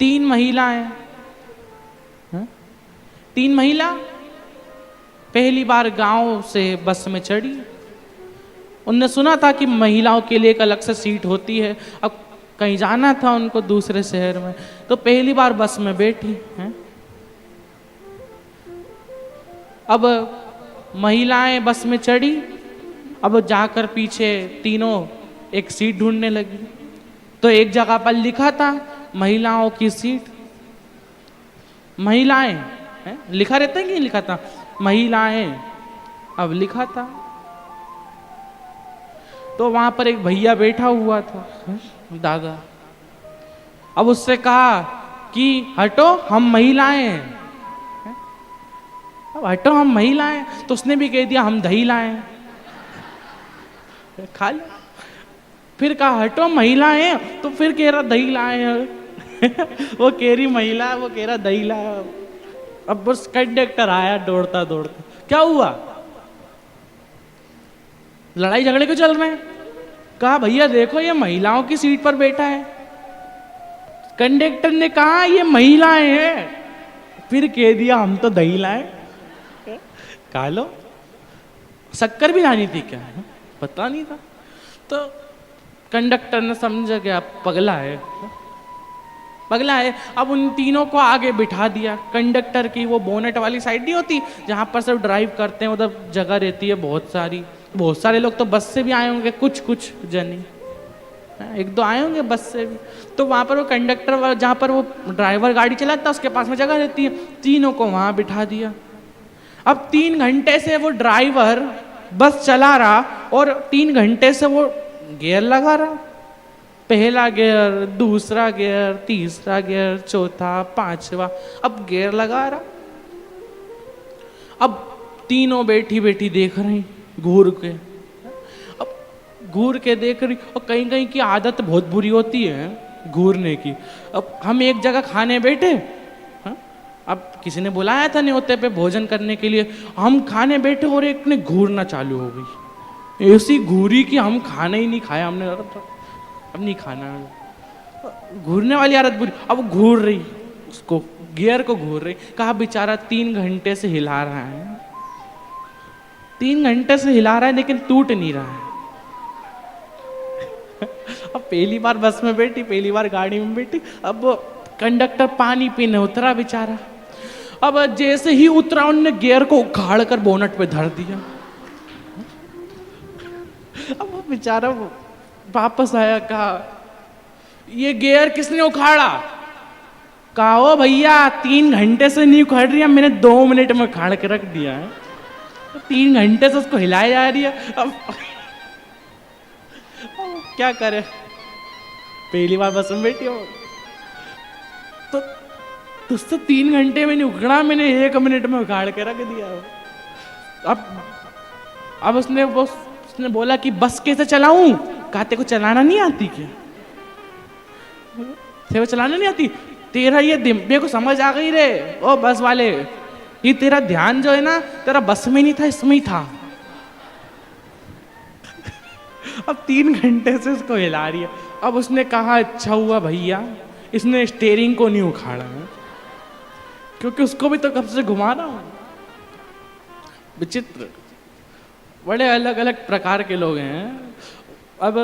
तीन महिलाएं, तीन महिला पहली बार गांव से बस में चढ़ी। उनने सुना था कि महिलाओं के लिए एक अलग से सीट होती है। अब कहीं जाना था उनको दूसरे शहर में, तो पहली बार बस में बैठी हैं। अब महिलाएं बस में चढ़ी, अब जाकर पीछे तीनों एक सीट ढूंढने लगी। तो एक जगह पर लिखा था महिलाओं की सीट। महिलाएं लिखा रहता है कि नहीं लिखा था, महिलाएं, अब लिखा था। तो वहां पर एक भैया बैठा हुआ था, दादा। अब उससे कहा कि हटो हम महिलाएं हैं। अब हटो हम महिलाएं, तो उसने भी कह दिया हम दही लाएं, खा लो। फिर कहा हटो महिलाएं, तो फिर कह रहा दही लाए वो कह रही महिला, वो कह रहा दही लाया। अब बस कंडक्टर आया दौड़ता दौड़ता, क्या हुआ, लड़ाई झगड़े क्यों चल रहे हैं? कहा भैया देखो ये महिलाओं की सीट पर बैठा है। कंडक्टर ने कहा ये महिलाएं हैं, फिर कह दिया हम तो दही लाए, खा लो। शक्कर भी लानी थी क्या, पता नहीं था। तो कंडक्टर ने समझ गया पगला है, पगला है। अब उन तीनों को आगे बिठा दिया। कंडक्टर की वो बोनेट वाली साइड नहीं होती जहां पर सब ड्राइव करते हैं, उधर जगह रहती है बहुत सारी। बहुत सारे लोग तो बस से भी आए होंगे, कुछ कुछ जने, एक दो आए होंगे बस से भी। तो वहां पर वो कंडक्टर, जहां पर वो ड्राइवर गाड़ी चलाता है उसके पास में जगह रहती है, तीनों को वहां बिठा दिया। अब 3 घंटे से वो ड्राइवर बस चला रहा और 3 घंटे से वो गियर लगा रहा। पहला गियर, दूसरा गियर, तीसरा गियर, चौथा, पांचवा, अब गियर लगा रहा। अब तीनों बैठी बैठी देख रही घूर के। अब घूर के देख रही, और कहीं कहीं की आदत बहुत बुरी होती है घूरने की। अब हम एक जगह खाने बैठे, अब किसी ने बुलाया था न्योते पे भोजन करने के लिए, हम खाने बैठे और एक ने घूरना चालू हो गई। ऐसी घूरी कि हम खाना ही नहीं खाया, हमने अब नहीं खाना। घूरने वाली आदत बुरी। अब घूर रही, उसको गियर को घूर रही। कहा बेचारा 3 घंटे से हिला रहा है, 3 घंटे से हिला रहा है लेकिन टूट नहीं रहा है। अब पहली बार बस में बैठी, पहली बार गाड़ी में बैठी। अब कंडक्टर पानी पीने उतरा बेचारा। अब जैसे ही उतरा उनने गियर को उखाड़ कर बोनट पे धर दिया। अब वो बेचारा वापस आया, कहा ये गियर किसने उखाड़ा? कहा ओ भैया 3 घंटे से नहीं उखाड़ रही है, मैंने 2 मिनट में उखाड़ के रख दिया है। 3 घंटे से उसको हिलाया जा रही है। अब क्या करे, पहली बार बस में बैठी हो तो तुझसे 3 घंटे में नहीं उखड़ा, मैंने 1 मिनट में उखाड़ के रख दिया। अब उसने बोला कि बस कैसे चलाऊं? कहा तेरे को चलाना नहीं आती क्या? तेरे को चलाना नहीं आती? तेरा ये मेरे को समझ आ गई रे ओ बस वाले, ये तेरा ध्यान जो है ना तेरा बस में नहीं था, इसमें ही था। अब 3 घंटे से उसको हिला रही है। अब उसने कहा अच्छा हुआ भैया इसने स्टीयरिंग को नहीं उखाड़ा है, क्योंकि उसको भी तो कब से घुमा रहा हूं। विचित्र, बड़े अलग अलग प्रकार के लोग हैं। अब